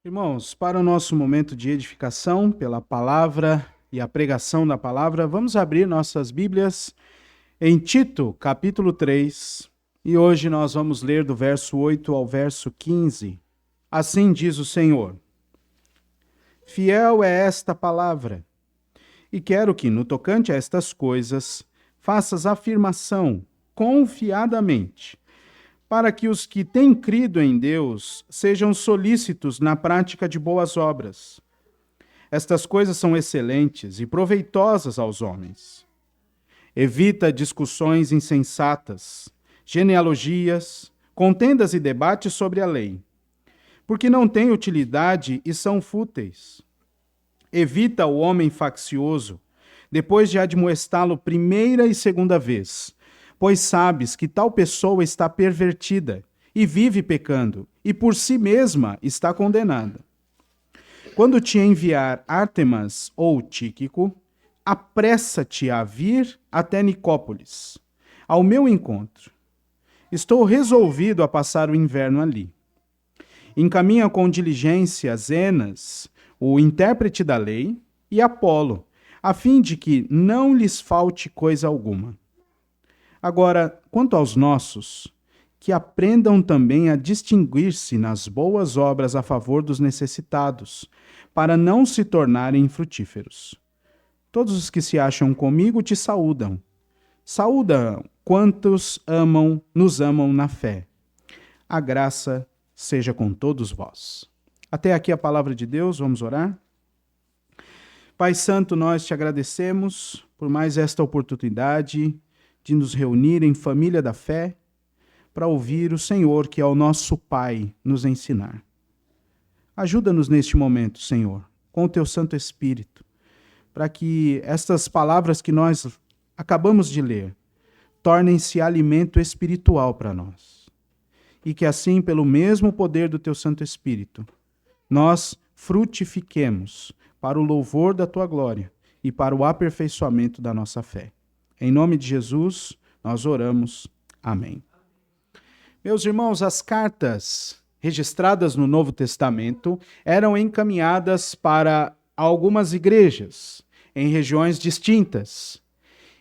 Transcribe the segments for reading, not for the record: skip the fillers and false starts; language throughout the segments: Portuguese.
Irmãos, para o nosso momento de edificação pela palavra e a pregação da palavra, vamos abrir nossas Bíblias em Tito, capítulo 3, e hoje nós vamos ler do verso 8 ao verso 15. Assim diz o Senhor: Fiel é esta palavra, e quero que, no tocante a estas coisas, faças afirmação confiadamente, para que os que têm crido em Deus sejam solícitos na prática de boas obras. Estas coisas são excelentes e proveitosas aos homens. Evita discussões insensatas, genealogias, contendas e debates sobre a lei, porque não têm utilidade e são fúteis. Evita o homem faccioso, depois de admoestá-lo primeira e segunda vez, pois sabes que tal pessoa está pervertida e vive pecando, e por si mesma está condenada. Quando te enviar Ártemas ou Tíquico, apressa-te a vir até Nicópolis, ao meu encontro. Estou resolvido a passar o inverno ali. Encaminha com diligência Zenas, o intérprete da lei, e Apolo, a fim de que não lhes falte coisa alguma. Agora, quanto aos nossos, que aprendam também a distinguir-se nas boas obras a favor dos necessitados, para não se tornarem infrutíferos. Todos os que se acham comigo te saúdam. Saúda quantos nos amam na fé. A graça seja com todos vós. Até aqui a palavra de Deus, vamos orar? Pai Santo, nós te agradecemos por mais esta oportunidade de nos reunir em família da fé para ouvir o Senhor, que é o nosso Pai, nos ensinar. Ajuda-nos neste momento, Senhor, com o teu Santo Espírito, para que estas palavras que nós acabamos de ler tornem-se alimento espiritual para nós. E que assim, pelo mesmo poder do teu Santo Espírito, nós frutifiquemos para o louvor da tua glória e para o aperfeiçoamento da nossa fé. Em nome de Jesus, nós oramos. Amém. Meus irmãos, as cartas registradas no Novo Testamento eram encaminhadas para algumas igrejas em regiões distintas.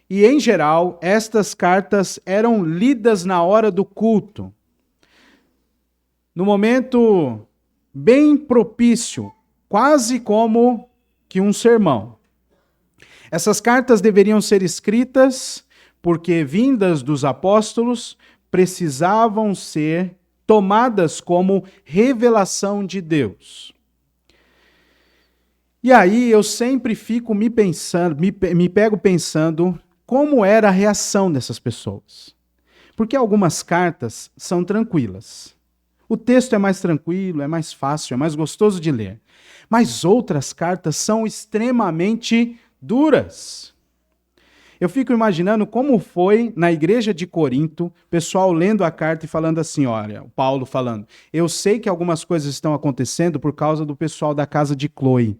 E, em geral, estas cartas eram lidas na hora do culto, no momento bem propício, quase como que um sermão. Essas cartas deveriam ser escritas porque, vindas dos apóstolos, precisavam ser tomadas como revelação de Deus. E aí eu sempre fico me pego pensando como era a reação dessas pessoas. Porque algumas cartas são tranquilas. O texto é mais tranquilo, é mais fácil, é mais gostoso de ler. Mas outras cartas são extremamente duras. Eu fico imaginando como foi na igreja de Corinto, pessoal lendo a carta e falando assim, olha, o Paulo falando, eu sei que algumas coisas estão acontecendo por causa do pessoal da casa de Cloe.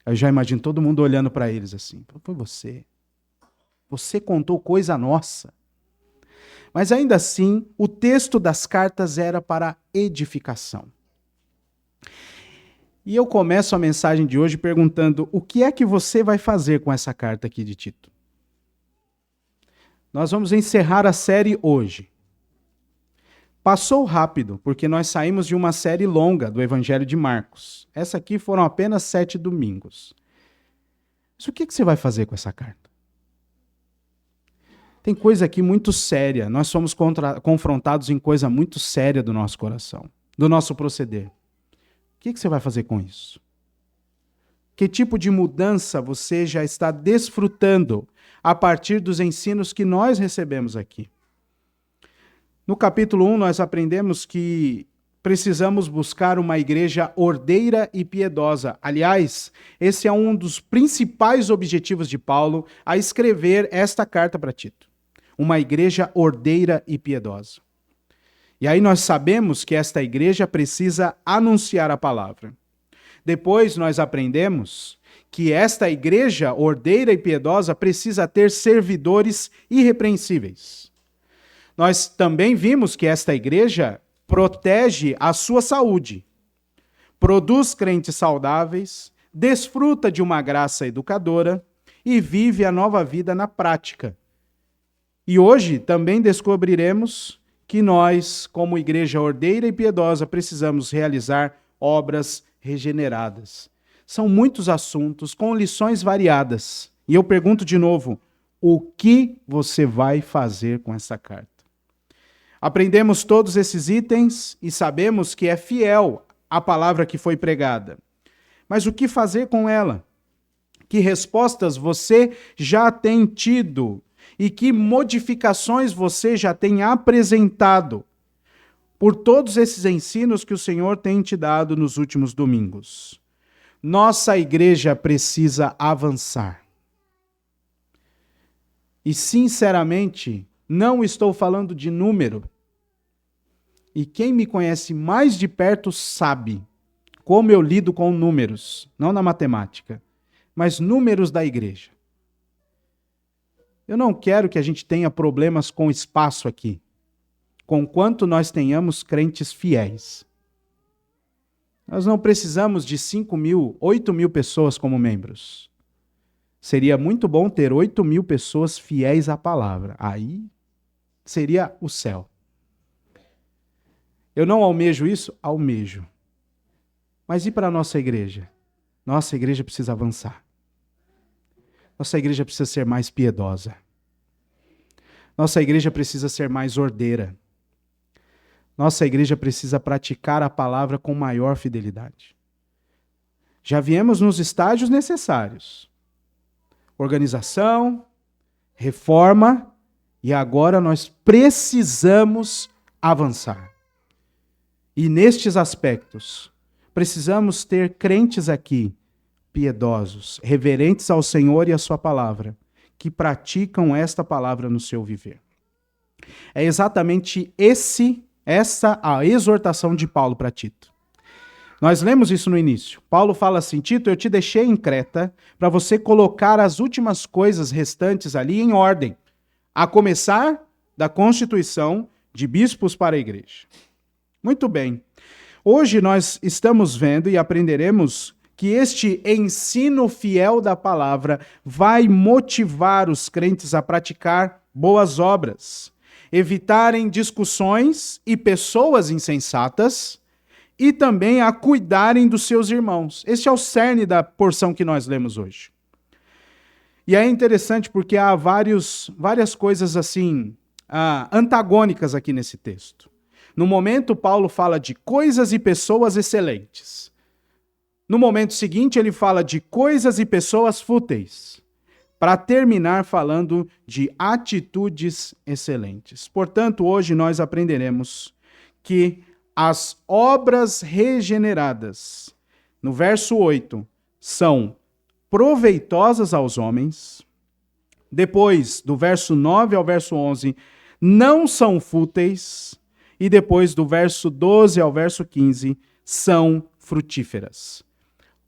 Eu já imagino todo mundo olhando para eles assim, foi você. Você contou coisa nossa. Mas ainda assim, o texto das cartas era para edificação. E eu começo a mensagem de hoje perguntando, o que é que você vai fazer com essa carta aqui de Tito? Nós vamos encerrar a série hoje. Passou rápido, porque nós saímos de uma série longa do Evangelho de Marcos. Essa aqui foram apenas 7 domingos. Mas o que você vai fazer com essa carta? Tem coisa aqui muito séria. Nós somos confrontados em coisa muito séria do nosso coração, do nosso proceder. O que você vai fazer com isso? Que tipo de mudança você já está desfrutando a partir dos ensinos que nós recebemos aqui? No capítulo 1, nós aprendemos que precisamos buscar uma igreja ordeira e piedosa. Aliás, esse é um dos principais objetivos de Paulo a escrever esta carta para Tito. Uma igreja ordeira e piedosa. E aí nós sabemos que esta igreja precisa anunciar a palavra. Depois nós aprendemos que esta igreja ordeira e piedosa precisa ter servidores irrepreensíveis. Nós também vimos que esta igreja protege a sua saúde. produz crentes saudáveis, desfruta de uma graça educadora e vive a nova vida na prática. E hoje também descobriremos que nós, como igreja ordeira e piedosa, precisamos realizar obras regeneradas. São muitos assuntos com lições variadas. E eu pergunto de novo, o que você vai fazer com essa carta? Aprendemos todos esses itens e sabemos que é fiel a palavra que foi pregada. Mas o que fazer com ela? Que respostas você já tem tido? E que modificações você já tem apresentado por todos esses ensinos que o Senhor tem te dado nos últimos domingos? Nossa igreja precisa avançar. E, sinceramente, não estou falando de número. E quem me conhece mais de perto sabe como eu lido com números, não na matemática, mas números da igreja. Eu não quero que a gente tenha problemas com espaço aqui, conquanto nós tenhamos crentes fiéis. Nós não precisamos de 5.000, 8.000 pessoas como membros. Seria muito bom ter 8.000 pessoas fiéis à palavra. Aí seria o céu. Eu não almejo isso? Almejo. Mas e para a nossa igreja? Nossa igreja precisa avançar. Nossa igreja precisa ser mais piedosa. Nossa igreja precisa ser mais ordeira. Nossa igreja precisa praticar a palavra com maior fidelidade. Já viemos nos estágios necessários. Organização, reforma, e agora nós precisamos avançar. E nestes aspectos, precisamos ter crentes aqui, piedosos, reverentes ao Senhor e à sua palavra, que praticam esta palavra no seu viver. É exatamente essa a exortação de Paulo para Tito. Nós lemos isso no início. Paulo fala assim: Tito, eu te deixei em Creta para você colocar as últimas coisas restantes ali em ordem, a começar da constituição de bispos para a igreja. Muito bem. Hoje nós estamos vendo e aprenderemos que este ensino fiel da palavra vai motivar os crentes a praticar boas obras, evitarem discussões e pessoas insensatas e também a cuidarem dos seus irmãos. Este é o cerne da porção que nós lemos hoje. E é interessante porque há várias coisas assim antagônicas aqui nesse texto. No momento, Paulo fala de coisas e pessoas excelentes. No momento seguinte, ele fala de coisas e pessoas fúteis, para terminar falando de atitudes excelentes. Portanto, hoje nós aprenderemos que as obras regeneradas, no verso 8, são proveitosas aos homens. Depois, do verso 9 ao verso 11, não são fúteis. E depois, do verso 12 ao verso 15, são frutíferas.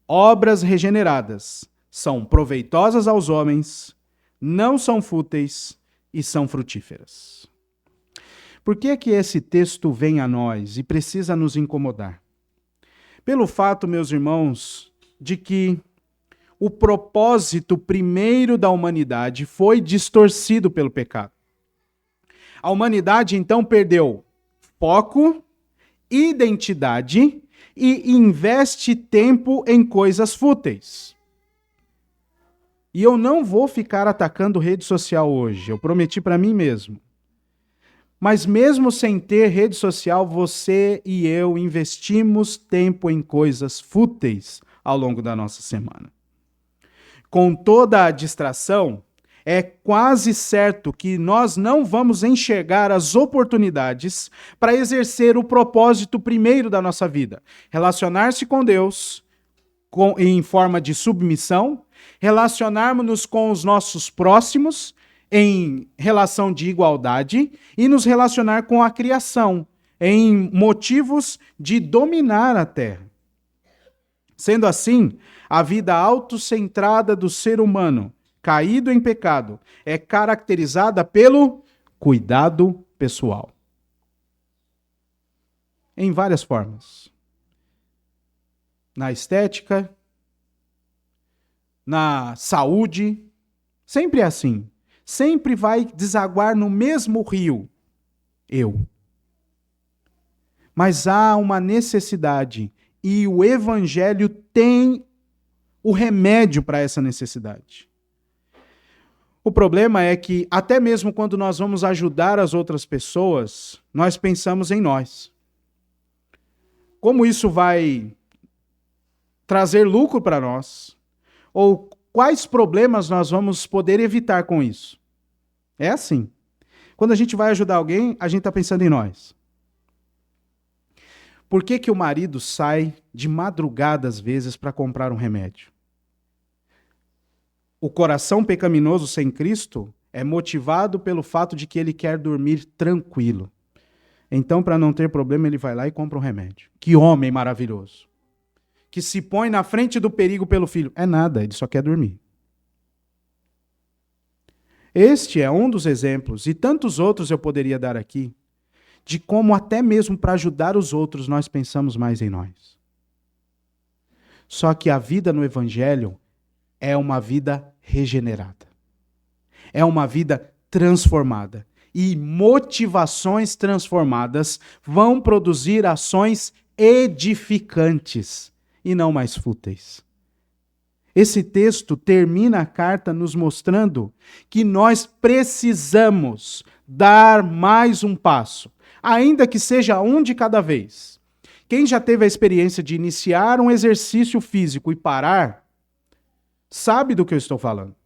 Obras regeneradas são proveitosas aos homens, não são fúteis e são frutíferas. Por que é que esse texto vem a nós e precisa nos incomodar? Pelo fato, meus irmãos, de que o propósito primeiro da humanidade foi distorcido pelo pecado. A humanidade, então, perdeu foco, identidade e investe tempo em coisas fúteis. E eu não vou ficar atacando rede social hoje, eu prometi para mim mesmo. Mas mesmo sem ter rede social, você e eu investimos tempo em coisas fúteis ao longo da nossa semana. Com toda a distração, é quase certo que nós não vamos enxergar as oportunidades para exercer o propósito primeiro da nossa vida. Relacionar-se com Deus em forma de submissão, relacionarmos-nos com os nossos próximos em relação de igualdade e nos relacionar com a criação em motivos de dominar a terra. Sendo assim, a vida autocentrada do ser humano, caído em pecado, é caracterizada pelo cuidado pessoal. Em várias formas. na estética, na saúde. Sempre é assim. Sempre vai desaguar no mesmo rio. Eu. Mas há uma necessidade e o Evangelho tem o remédio para essa necessidade. O problema é que até mesmo quando nós vamos ajudar as outras pessoas, nós pensamos em nós. Como isso vai trazer lucro para nós? Ou quais problemas nós vamos poder evitar com isso? É assim. Quando a gente vai ajudar alguém, a gente está pensando em nós. Por que que o marido sai de madrugada às vezes para comprar um remédio? O coração pecaminoso sem Cristo é motivado pelo fato de que ele quer dormir tranquilo. Então, para não ter problema, ele vai lá e compra um remédio. Que homem maravilhoso. Que se põe na frente do perigo pelo filho. É nada, ele só quer dormir. Este é um dos exemplos, e tantos outros eu poderia dar aqui, de como até mesmo para ajudar os outros nós pensamos mais em nós. Só que a vida no Evangelho é uma vida regenerada. É uma vida transformada. E motivações transformadas vão produzir ações edificantes e não mais fúteis. Esse texto termina a carta nos mostrando que nós precisamos dar mais um passo, ainda que seja um de cada vez. Quem já teve a experiência de iniciar um exercício físico e parar, sabe do que eu estou falando.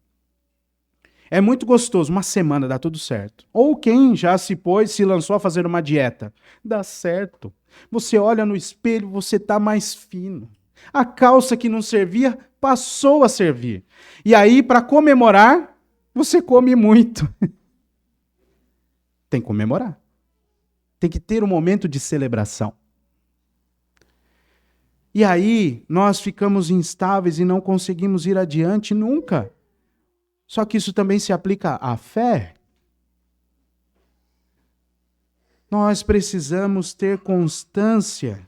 É muito gostoso, uma semana dá tudo certo. Ou quem já se lançou a fazer uma dieta, dá certo. Você olha no espelho, você está mais fino. A calça que não servia, passou a servir. E aí, para comemorar, você come muito. Tem que comemorar. Tem que ter um momento de celebração. E aí, nós ficamos instáveis e não conseguimos ir adiante nunca. Só que isso também se aplica à fé. Nós precisamos ter constância.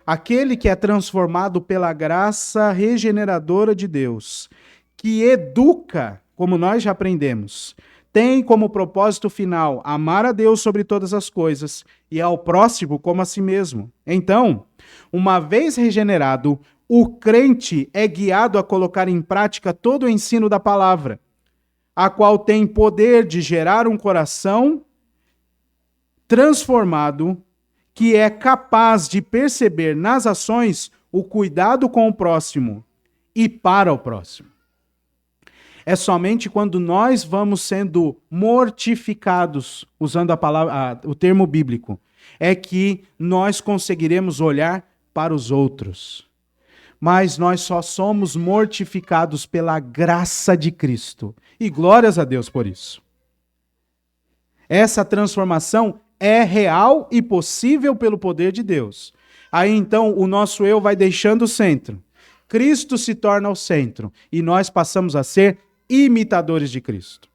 Aquele que é transformado pela graça regeneradora de Deus, que educa, como nós já aprendemos, tem como propósito final amar a Deus sobre todas as coisas e ao próximo como a si mesmo. Então, uma vez regenerado, o crente é guiado a colocar em prática todo o ensino da palavra, a qual tem poder de gerar um coração transformado, que é capaz de perceber nas ações o cuidado com o próximo e para o próximo. É somente quando nós vamos sendo mortificados, usando a palavra, o termo bíblico, é que nós conseguiremos olhar para os outros. Mas nós só somos mortificados pela graça de Cristo. E glórias a Deus por isso. Essa transformação é real e possível pelo poder de Deus. Aí então o nosso eu vai deixando o centro. Cristo se torna o centro e nós passamos a ser imitadores de Cristo.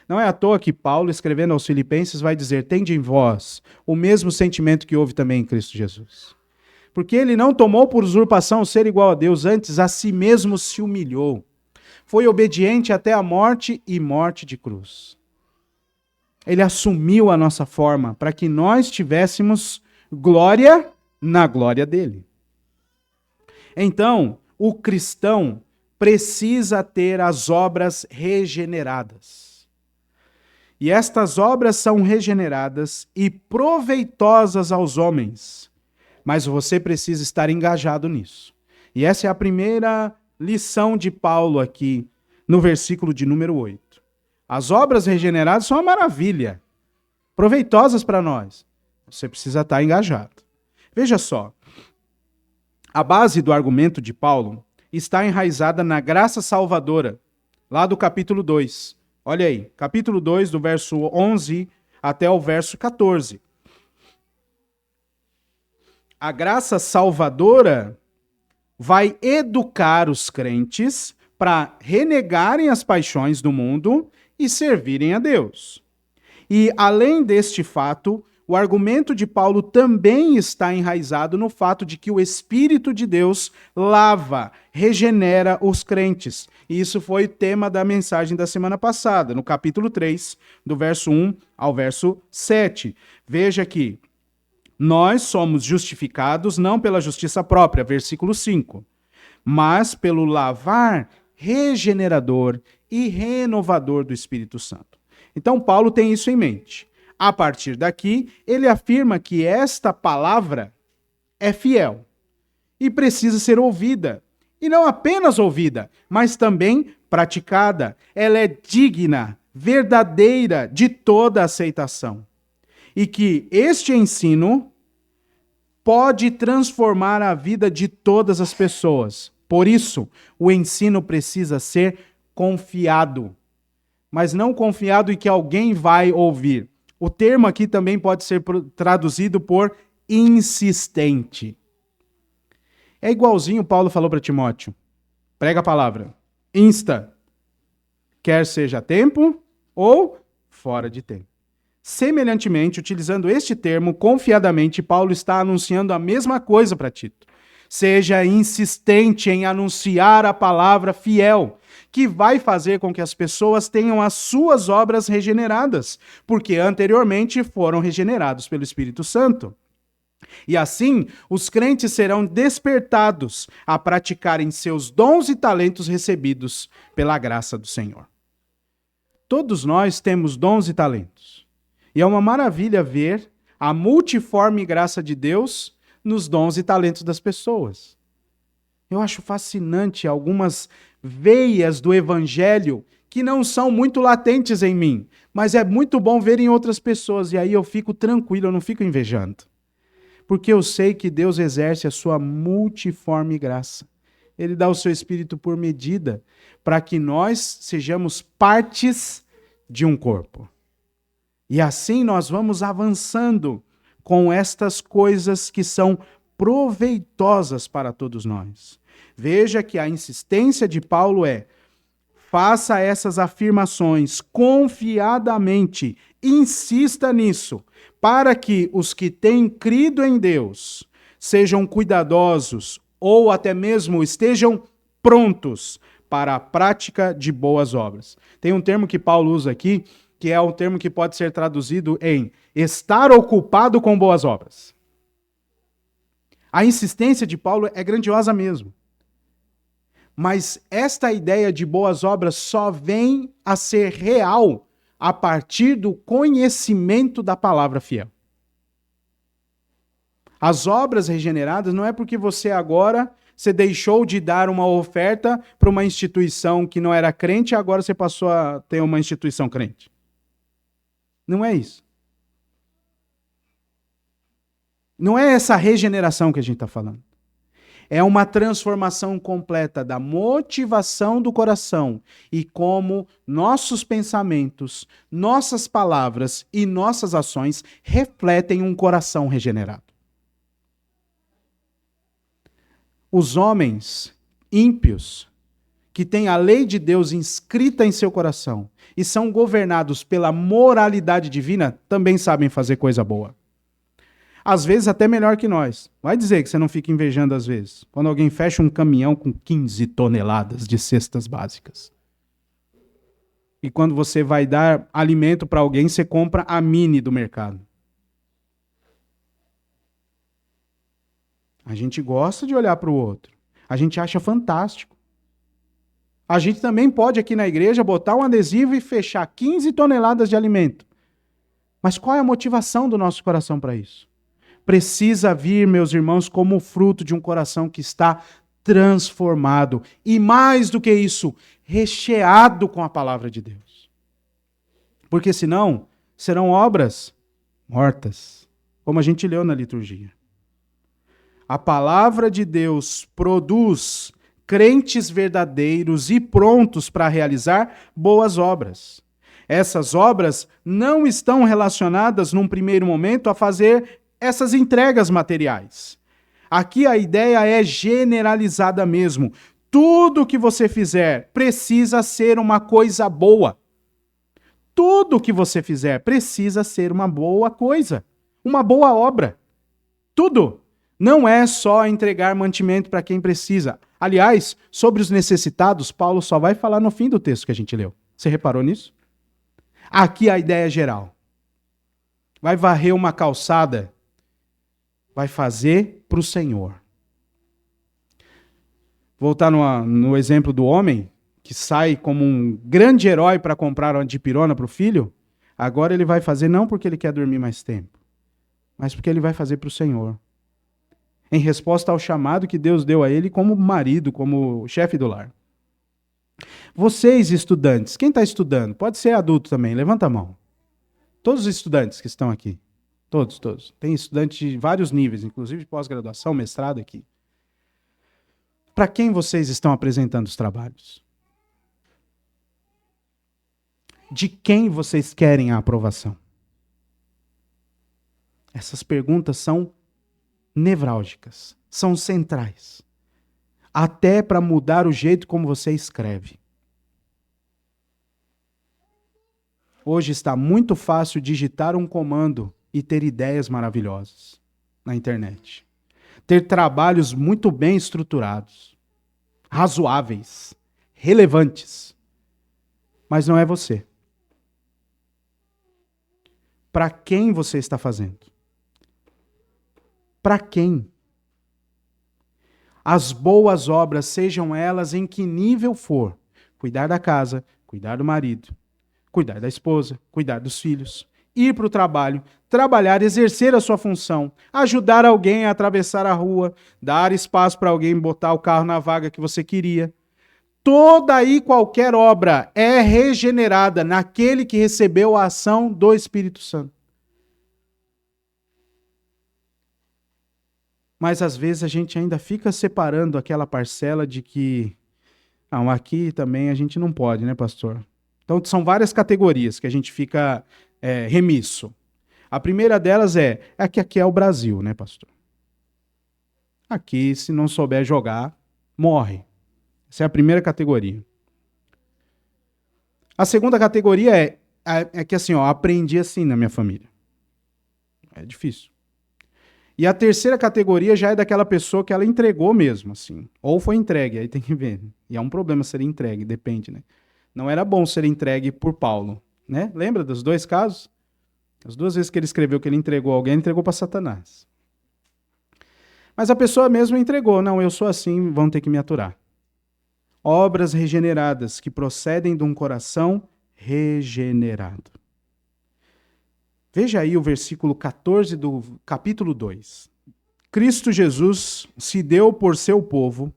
Não é à toa que Paulo, escrevendo aos Filipenses, vai dizer: tende em vós o mesmo sentimento que houve também em Cristo Jesus. Porque ele não tomou por usurpação o ser igual a Deus, antes a si mesmo se humilhou. Foi obediente até a morte e morte de cruz. Ele assumiu a nossa forma para que nós tivéssemos glória na glória dele. Então, o cristão precisa ter as obras regeneradas. E estas obras são regeneradas e proveitosas aos homens. Mas você precisa estar engajado nisso. E essa é a primeira lição de Paulo aqui, no versículo de número 8. As obras regeneradas são uma maravilha, proveitosas para nós. Você precisa estar engajado. Veja só, a base do argumento de Paulo está enraizada na graça salvadora, lá do capítulo 2. Olha aí, capítulo 2, do verso 11 até o verso 14. A graça salvadora vai educar os crentes para renegarem as paixões do mundo e servirem a Deus. E, além deste fato, o argumento de Paulo também está enraizado no fato de que o Espírito de Deus lava, regenera os crentes. E isso foi o tema da mensagem da semana passada, no capítulo 3, do verso 1 ao verso 7. Veja aqui, nós somos justificados não pela justiça própria, versículo 5, mas pelo lavar regenerador e renovador do Espírito Santo. Então, Paulo tem isso em mente. A partir daqui, ele afirma que esta palavra é fiel e precisa ser ouvida. E não apenas ouvida, mas também praticada. Ela é digna, verdadeira de toda aceitação. E que este ensino pode transformar a vida de todas as pessoas. Por isso, o ensino precisa ser confiado. Mas não confiado em que alguém vai ouvir. O termo aqui também pode ser traduzido por insistente. É igualzinho Paulo falou para Timóteo. Prega a palavra. Insta. Quer seja a tempo ou fora de tempo. Semelhantemente, utilizando este termo confiadamente, Paulo está anunciando a mesma coisa para Tito. Seja insistente em anunciar a palavra fiel, que vai fazer com que as pessoas tenham as suas obras regeneradas, porque anteriormente foram regenerados pelo Espírito Santo. E assim, os crentes serão despertados a praticarem seus dons e talentos recebidos pela graça do Senhor. Todos nós temos dons e talentos. E é uma maravilha ver a multiforme graça de Deus nos dons e talentos das pessoas. Eu acho fascinante algumas veias do evangelho que não são muito latentes em mim, mas é muito bom ver em outras pessoas, e aí eu fico tranquilo, eu não fico invejando. Porque eu sei que Deus exerce a sua multiforme graça. Ele dá o seu Espírito por medida, para que nós sejamos partes de um corpo. E assim nós vamos avançando com estas coisas que são proveitosas para todos nós. Veja que a insistência de Paulo é: faça essas afirmações confiadamente, insista nisso, para que os que têm crido em Deus sejam cuidadosos ou até mesmo estejam prontos para a prática de boas obras. Tem um termo que Paulo usa aqui, que é um termo que pode ser traduzido em estar ocupado com boas obras. A insistência de Paulo é grandiosa mesmo. Mas esta ideia de boas obras só vem a ser real a partir do conhecimento da palavra fiel. As obras regeneradas não é porque você deixou de dar uma oferta para uma instituição que não era crente e agora você passou a ter uma instituição crente. Não é isso. Não é essa regeneração que a gente está falando. É uma transformação completa da motivação do coração e como nossos pensamentos, nossas palavras e nossas ações refletem um coração regenerado. Os homens ímpios, que têm a lei de Deus inscrita em seu coração e são governados pela moralidade divina, também sabem fazer coisa boa. Às vezes até melhor que nós. Vai dizer que você não fica invejando às vezes. Quando alguém fecha um caminhão com 15 toneladas de cestas básicas. E quando você vai dar alimento para alguém, você compra a mini do mercado. A gente gosta de olhar para o outro. A gente acha fantástico. A gente também pode aqui na igreja botar um adesivo e fechar 15 toneladas de alimento. Mas qual é a motivação do nosso coração para isso? Precisa vir, meus irmãos, como fruto de um coração que está transformado. E mais do que isso, recheado com a palavra de Deus. Porque senão, serão obras mortas, como a gente leu na liturgia. A palavra de Deus produz crentes verdadeiros e prontos para realizar boas obras. Essas obras não estão relacionadas, num primeiro momento, a fazer essas entregas materiais. Aqui a ideia é generalizada mesmo. Tudo que você fizer precisa ser uma coisa boa. Tudo que você fizer precisa ser uma boa coisa. uma boa obra. Tudo. Não é só entregar mantimento para quem precisa. Aliás, sobre os necessitados, Paulo só vai falar no fim do texto que a gente leu. Você reparou nisso? Aqui a ideia é geral. Vai varrer uma calçada, vai fazer para o Senhor. Voltar no exemplo do homem, que sai como um grande herói para comprar uma dipirona para o filho, agora ele vai fazer não porque ele quer dormir mais tempo, mas porque ele vai fazer para o Senhor. Em resposta ao chamado que Deus deu a ele como marido, como chefe do lar. Vocês, estudantes, quem está estudando? Pode ser adulto também, levanta a mão. Todos os estudantes que estão aqui. Todos. Tem estudantes de vários níveis, inclusive de pós-graduação, mestrado aqui. Para quem vocês estão apresentando os trabalhos? De quem vocês querem a aprovação? Essas perguntas são nevrálgicas, são centrais. Até para mudar o jeito como você escreve. Hoje está muito fácil digitar um comando e ter ideias maravilhosas na internet. Ter trabalhos muito bem estruturados, razoáveis, relevantes. Mas não é você. Para quem você está fazendo? Para quem? As boas obras, sejam elas em que nível for, cuidar da casa, cuidar do marido, cuidar da esposa, cuidar dos filhos, ir para o trabalho, trabalhar, exercer a sua função, ajudar alguém a atravessar a rua, dar espaço para alguém botar o carro na vaga que você queria. Toda e qualquer obra é regenerada naquele que recebeu a ação do Espírito Santo. Mas às vezes a gente ainda fica separando aquela parcela de que aqui também a gente não pode, né, pastor? Então são várias categorias que a gente fica remisso. A primeira delas é que aqui é o Brasil, né, pastor? Aqui, se não souber jogar, morre. Essa é a primeira categoria. A segunda categoria é que assim, aprendi assim na minha família. É difícil. E a terceira categoria já é daquela pessoa que ela entregou mesmo, assim. Ou foi entregue, aí tem que ver. E é um problema ser entregue, depende, né? Não era bom ser entregue por Paulo, né? Lembra dos dois casos? As duas vezes que ele escreveu que ele entregou alguém, ele entregou para Satanás. Mas a pessoa mesmo entregou. Não, eu sou assim, vão ter que me aturar. Obras regeneradas que procedem de um coração regenerado. Veja aí o versículo 14 do capítulo 2. Cristo Jesus se deu por seu povo,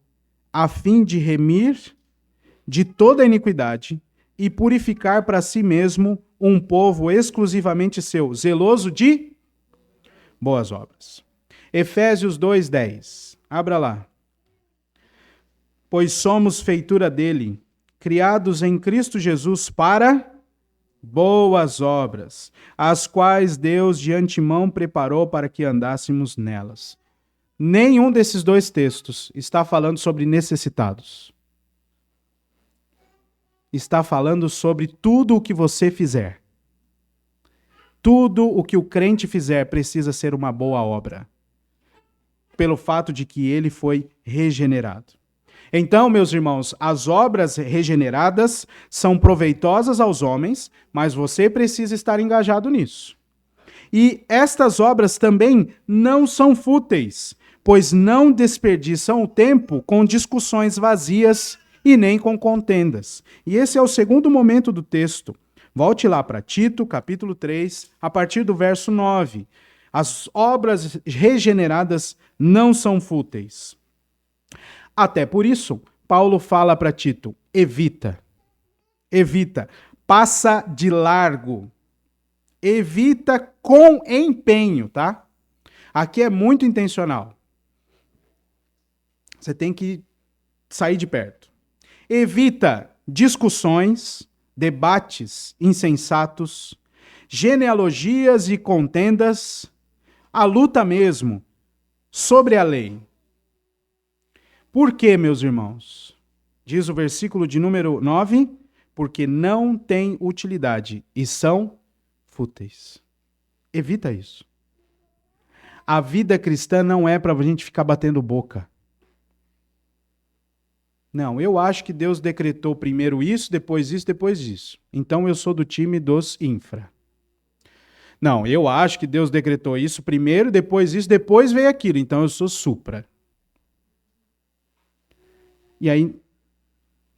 a fim de remir de toda a iniquidade e purificar para si mesmo um povo exclusivamente seu, zeloso de boas obras. Efésios 2:10. Abra lá. Pois somos feitura dele, criados em Cristo Jesus para boas obras, as quais Deus de antemão preparou para que andássemos nelas. Nenhum desses dois textos está falando sobre necessitados. Está falando sobre tudo o que você fizer. Tudo o que o crente fizer precisa ser uma boa obra, pelo fato de que ele foi regenerado. Então, meus irmãos, as obras regeneradas são proveitosas aos homens, mas você precisa estar engajado nisso. E estas obras também não são fúteis, pois não desperdiçam o tempo com discussões vazias e nem com contendas. E esse é o segundo momento do texto. Volte lá para Tito, capítulo 3, a partir do verso 9. As obras regeneradas não são fúteis. Até por isso, Paulo fala para Tito, evita, passa de largo, evita com empenho, tá? Aqui é muito intencional. Você tem que sair de perto. Evita discussões, debates insensatos, genealogias e contendas, a luta mesmo sobre a lei. Por quê, meus irmãos? Diz o versículo de número 9, porque não tem utilidade e são fúteis. Evita isso. A vida cristã não é para a gente ficar batendo boca. Não, eu acho que Deus decretou primeiro isso, depois isso, depois isso. Então eu sou do time dos infra. Não, eu acho que Deus decretou isso primeiro, depois isso, depois veio aquilo. Então eu sou supra. E aí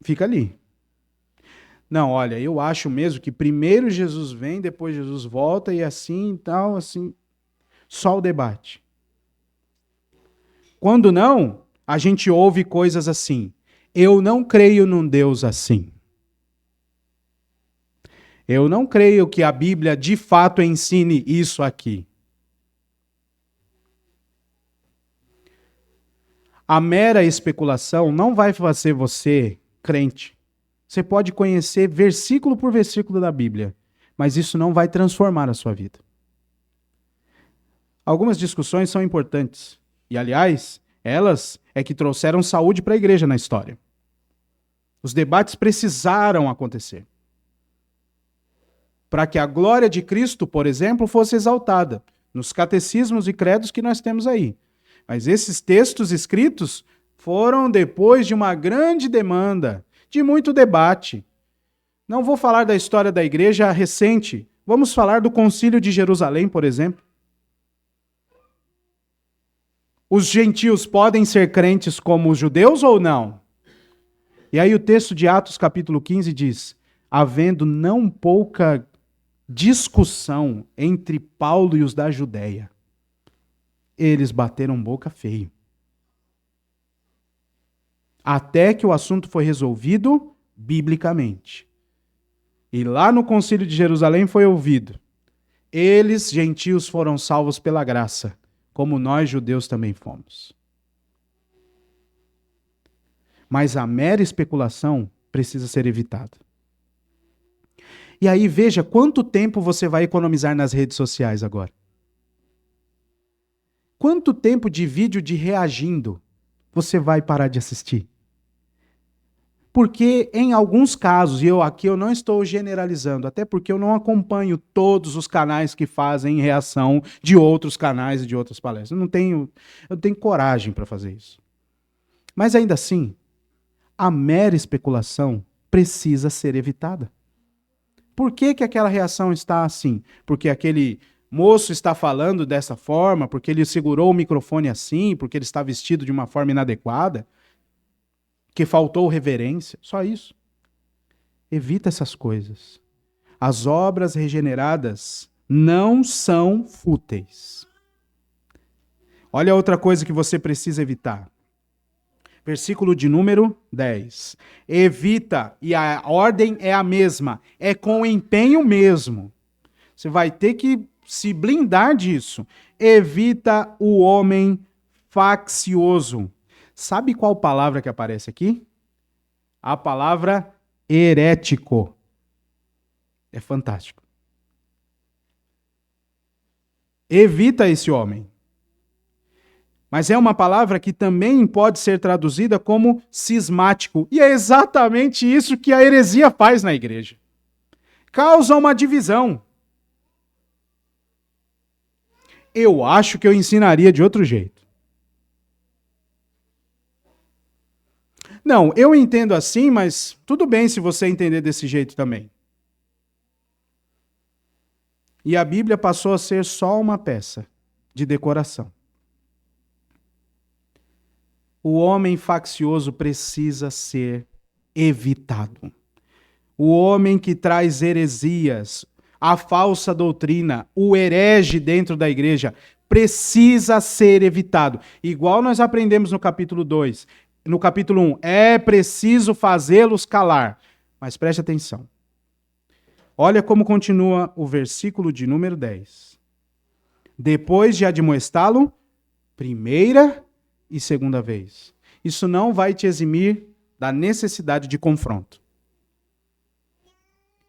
fica ali. Não, olha, eu acho mesmo que primeiro Jesus vem, depois Jesus volta e assim e tal, assim. Só o debate. Quando não, a gente ouve coisas assim. Eu não creio num Deus assim. Eu não creio que a Bíblia de fato ensine isso aqui. A mera especulação não vai fazer você crente. Você pode conhecer versículo por versículo da Bíblia, mas isso não vai transformar a sua vida. Algumas discussões são importantes. E, aliás, elas é que trouxeram saúde para a igreja na história. Os debates precisaram acontecer. Para que a glória de Cristo, por exemplo, fosse exaltada nos catecismos e credos que nós temos aí. Mas esses textos escritos foram depois de uma grande demanda, de muito debate. Não vou falar da história da igreja recente. Vamos falar do Concílio de Jerusalém, por exemplo. Os gentios podem ser crentes como os judeus ou não? E aí o texto de Atos capítulo 15 diz: havendo não pouca discussão entre Paulo e os da Judéia, eles bateram boca feio. Até que o assunto foi resolvido biblicamente. E lá no Concílio de Jerusalém foi ouvido: eles, gentios, foram salvos pela graça, como nós, judeus, também fomos. Mas a mera especulação precisa ser evitada. E aí veja quanto tempo você vai economizar nas redes sociais agora. Quanto tempo de vídeo de reagindo você vai parar de assistir? Porque em alguns casos, e eu não estou generalizando, até porque eu não acompanho todos os canais que fazem reação de outros canais e de outras palestras. Eu não tenho coragem para fazer isso. Mas ainda assim, a mera especulação precisa ser evitada. Por que aquela reação está assim? Porque aquele moço está falando dessa forma, porque ele segurou o microfone assim, porque ele está vestido de uma forma inadequada, que faltou reverência, só isso. Evita essas coisas. As obras regeneradas não são fúteis. Olha outra coisa que você precisa evitar. Versículo de número 10. Evita, e a ordem é a mesma, é com empenho mesmo. Você vai ter que se blindar disso. Evita o homem faccioso. Sabe qual palavra que aparece aqui? A palavra herético. É fantástico. Evita esse homem. Mas é uma palavra que também pode ser traduzida como cismático. E é exatamente isso que a heresia faz na igreja. Causa uma divisão. Eu acho que eu ensinaria de outro jeito. Não, eu entendo assim, mas tudo bem se você entender desse jeito também. E a Bíblia passou a ser só uma peça de decoração. O homem faccioso precisa ser evitado. O homem que traz heresias, a falsa doutrina, o herege dentro da igreja, precisa ser evitado. Igual nós aprendemos no capítulo 2. No capítulo 1, é preciso fazê-los calar. Mas preste atenção. Olha como continua o versículo de número 10. Depois de admoestá-lo, primeira e segunda vez. Isso não vai te eximir da necessidade de confronto.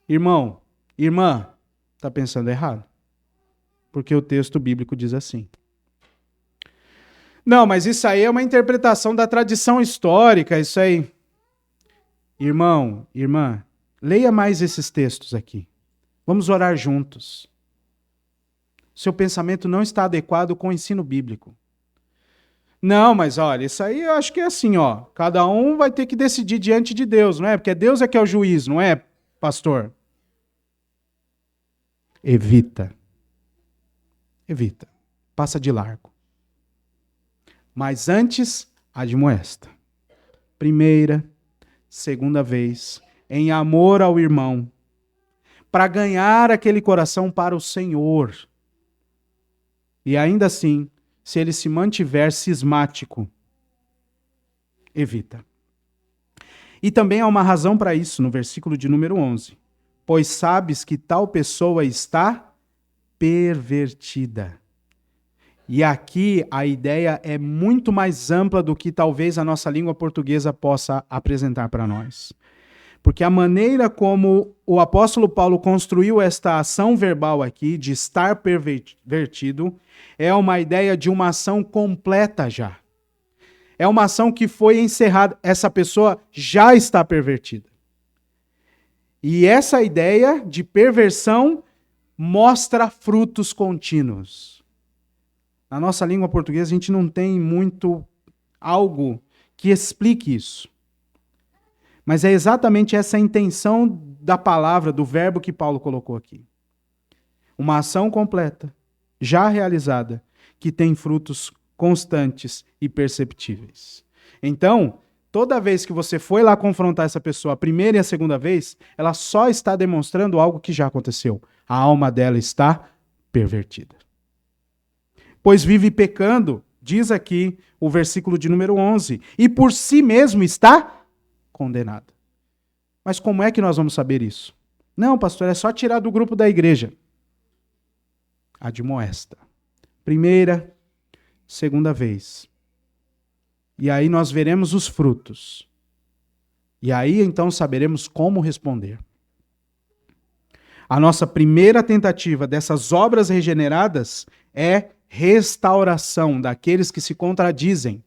Irmão, irmã, está pensando errado. Porque o texto bíblico diz assim. Não, mas isso aí é uma interpretação da tradição histórica, isso aí. Irmão, irmã, leia mais esses textos aqui. Vamos orar juntos. Seu pensamento não está adequado com o ensino bíblico. Não, mas olha, isso aí eu acho que é assim, ó. Cada um vai ter que decidir diante de Deus, não é? Porque Deus é que é o juiz, não é, pastor? Evita. Evita. Passa de largo. Mas antes, admoesta. Primeira, segunda vez, em amor ao irmão, para ganhar aquele coração para o Senhor. E ainda assim, se ele se mantiver cismático, evita. E também há uma razão para isso, no versículo de número 11. Pois sabes que tal pessoa está pervertida. E aqui a ideia é muito mais ampla do que talvez a nossa língua portuguesa possa apresentar para nós. Porque a maneira como o apóstolo Paulo construiu esta ação verbal aqui, de estar pervertido, é uma ideia de uma ação completa já. É uma ação que foi encerrada. Essa pessoa já está pervertida. E essa ideia de perversão mostra frutos contínuos. Na nossa língua portuguesa, a gente não tem muito algo que explique isso. Mas é exatamente essa a intenção da palavra, do verbo que Paulo colocou aqui. Uma ação completa, já realizada, que tem frutos constantes e perceptíveis. Então, toda vez que você foi lá confrontar essa pessoa a primeira e a segunda vez, ela só está demonstrando algo que já aconteceu. A alma dela está pervertida. Pois vive pecando, diz aqui o versículo de número 11, e por si mesmo está condenado. Mas como é que nós vamos saber isso? Não, pastor, é só tirar do grupo da igreja. Admoesta. Primeira, segunda vez. E aí nós veremos os frutos. E aí então saberemos como responder. A nossa primeira tentativa dessas obras regeneradas é restauração daqueles que se contradizem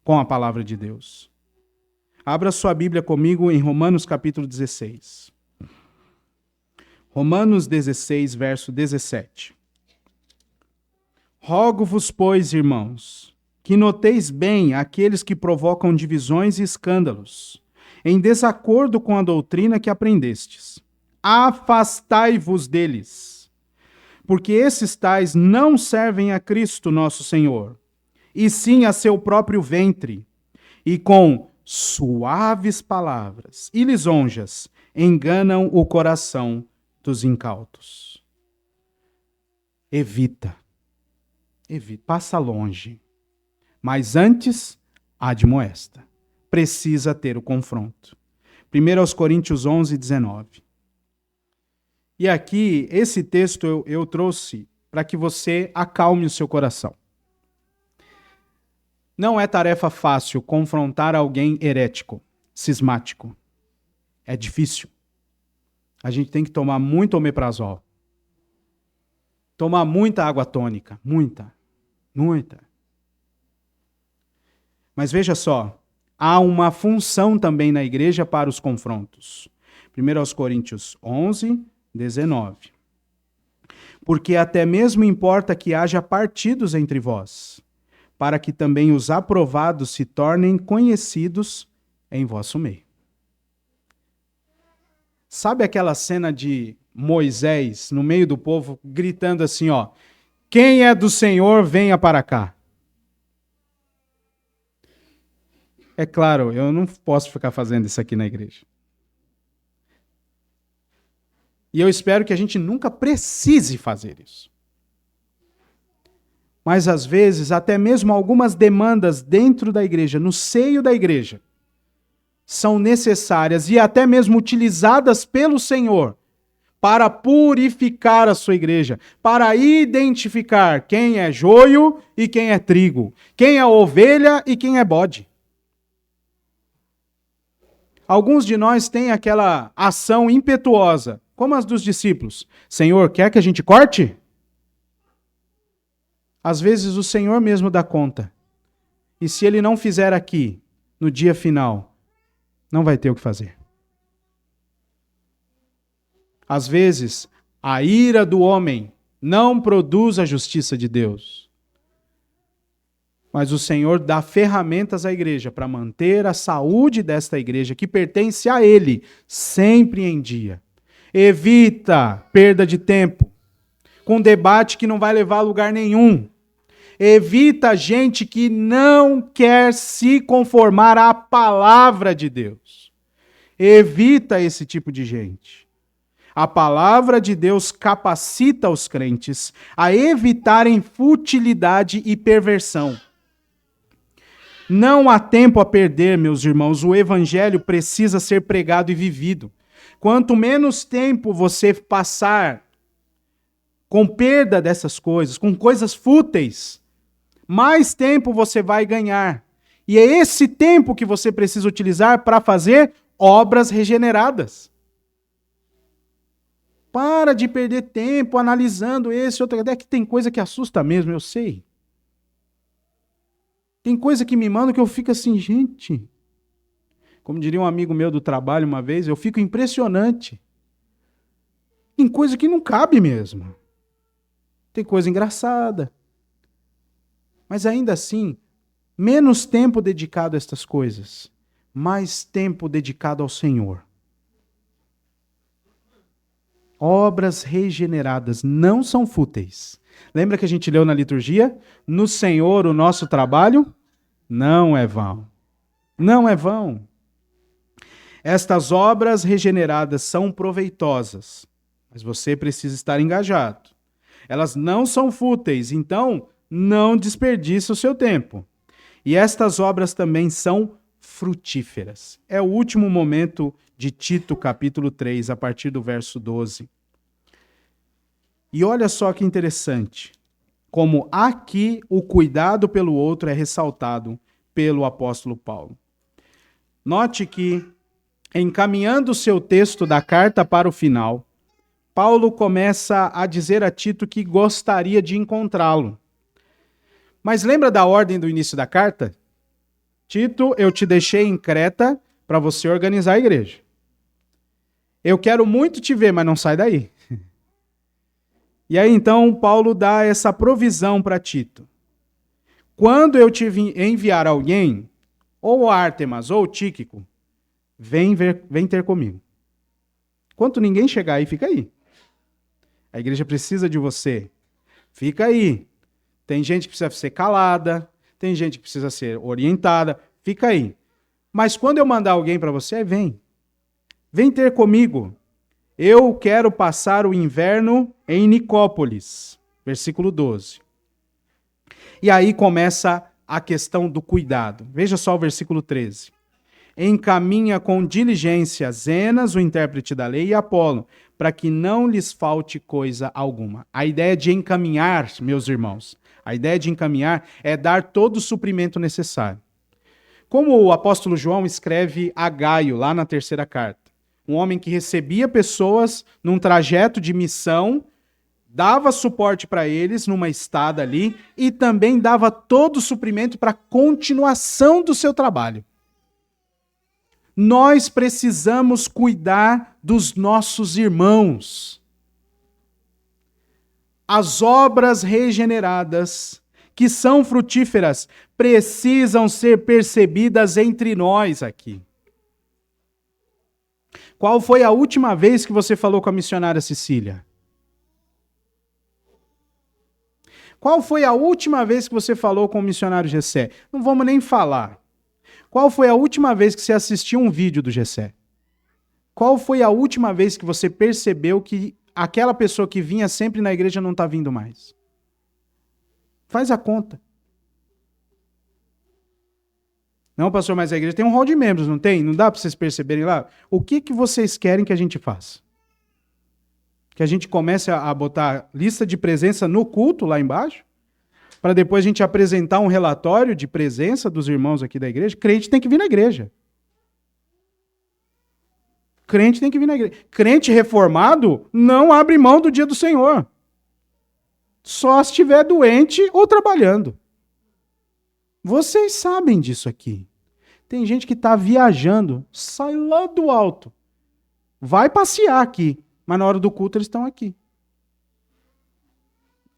com a palavra de Deus. Abra sua Bíblia comigo em Romanos capítulo 16. Romanos 16, verso 17. Rogo-vos, pois, irmãos, que noteis bem aqueles que provocam divisões e escândalos, em desacordo com a doutrina que aprendestes. Afastai-vos deles. Porque esses tais não servem a Cristo nosso Senhor, e sim a seu próprio ventre, e com suaves palavras e lisonjas enganam o coração dos incautos. Evita, passa longe, mas antes admoesta. Precisa ter o confronto. 1 Coríntios 11, 19. E aqui, esse texto eu trouxe para que você acalme o seu coração. Não é tarefa fácil confrontar alguém herético, cismático. É difícil. A gente tem que tomar muito omeprazol. Tomar muita água tônica. Muita. Mas veja só, há uma função também na igreja para os confrontos. 1 Coríntios 11, 19. Porque até mesmo importa que haja partidos entre vós, para que também os aprovados se tornem conhecidos em vosso meio. Sabe aquela cena de Moisés no meio do povo gritando assim, ó: quem é do Senhor, venha para cá. É claro, eu não posso ficar fazendo isso aqui na igreja. E eu espero que a gente nunca precise fazer isso. Mas às vezes, até mesmo algumas demandas dentro da igreja, no seio da igreja, são necessárias e até mesmo utilizadas pelo Senhor para purificar a sua igreja, para identificar quem é joio e quem é trigo, quem é ovelha e quem é bode. Alguns de nós têm aquela ação impetuosa, como as dos discípulos. Senhor, quer que a gente corte? Às vezes o Senhor mesmo dá conta. E se ele não fizer aqui, no dia final, não vai ter o que fazer. Às vezes, a ira do homem não produz a justiça de Deus. Mas o Senhor dá ferramentas à igreja para manter a saúde desta igreja, que pertence a Ele, sempre em dia. Evita perda de tempo com debate que não vai levar a lugar nenhum. Evita gente que não quer se conformar à palavra de Deus. Evita esse tipo de gente. A palavra de Deus capacita os crentes a evitarem futilidade e perversão. Não há tempo a perder, meus irmãos. O evangelho precisa ser pregado e vivido. Quanto menos tempo você passar com perda dessas coisas, com coisas fúteis, mais tempo você vai ganhar. E é esse tempo que você precisa utilizar para fazer obras regeneradas. Para de perder tempo analisando esse outro. Até que tem coisa que assusta mesmo, eu sei. Tem coisa que me manda que eu fico assim, gente. Como diria um amigo meu do trabalho uma vez, eu fico impressionante. Tem coisa que não cabe mesmo. Tem coisa engraçada. Mas ainda assim, menos tempo dedicado a estas coisas, mais tempo dedicado ao Senhor. Obras regeneradas não são fúteis. Lembra que a gente leu na liturgia? No Senhor o nosso trabalho não é vão. Não é vão. Estas obras regeneradas são proveitosas, mas você precisa estar engajado. Elas não são fúteis, então não desperdice o seu tempo. E estas obras também são frutíferas. É o último momento de Tito, capítulo 3, a partir do verso 12. E olha só que interessante, como aqui o cuidado pelo outro é ressaltado pelo apóstolo Paulo. Note que, encaminhando o seu texto da carta para o final, Paulo começa a dizer a Tito que gostaria de encontrá-lo. Mas lembra da ordem do início da carta? Tito, eu te deixei em Creta para você organizar a igreja. Eu quero muito te ver, mas não sai daí. E aí então Paulo dá essa provisão para Tito. Quando eu te enviar alguém, ou Ártemas ou Tíquico, vem ter comigo. Enquanto ninguém chegar aí, fica aí. A igreja precisa de você. Fica aí. Tem gente que precisa ser calada, tem gente que precisa ser orientada, fica aí. Mas quando eu mandar alguém para você, vem. Vem ter comigo. Eu quero passar o inverno em Nicópolis. Versículo 12. E aí começa a questão do cuidado. Veja só o versículo 13. Encaminha com diligência Zenas, o intérprete da lei, e Apolo, para que não lhes falte coisa alguma. A ideia de encaminhar, meus irmãos, a ideia de encaminhar é dar todo o suprimento necessário. Como o apóstolo João escreve a Gaio, lá na terceira carta, um homem que recebia pessoas num trajeto de missão, dava suporte para eles numa estada ali e também dava todo o suprimento para a continuação do seu trabalho. Nós precisamos cuidar dos nossos irmãos. As obras regeneradas, que são frutíferas, precisam ser percebidas entre nós aqui. Qual foi a última vez que você falou com a missionária Cecília? Qual foi a última vez que você falou com o missionário Gessé? Não vamos nem falar. Qual foi a última vez que você assistiu um vídeo do Gessé? Qual foi a última vez que você percebeu que aquela pessoa que vinha sempre na igreja não está vindo mais? Faz a conta. Não, pastor, mas a igreja tem um hall de membros, não tem? Não dá para vocês perceberem lá? O que vocês querem que a gente faça? Que a gente comece a botar lista de presença no culto lá embaixo? Para depois a gente apresentar um relatório de presença dos irmãos aqui da igreja? Crente tem que vir na igreja. Crente tem que vir na igreja. Crente reformado não abre mão do dia do Senhor. Só se estiver doente ou trabalhando. Vocês sabem disso aqui. Tem gente que está viajando, sai lá do alto. Vai passear aqui, mas na hora do culto eles estão aqui.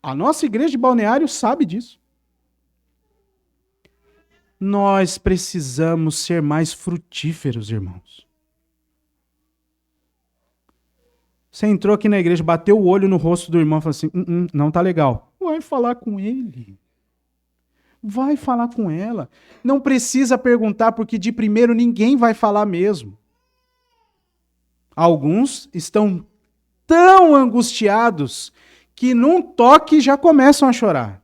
A nossa igreja de Balneário sabe disso. Nós precisamos ser mais frutíferos, irmãos. Você entrou aqui na igreja, bateu o olho no rosto do irmão e falou assim, não tá legal. Vai falar com ele. Vai falar com ela. Não precisa perguntar, porque de primeiro ninguém vai falar mesmo. Alguns estão tão angustiados que num toque já começam a chorar.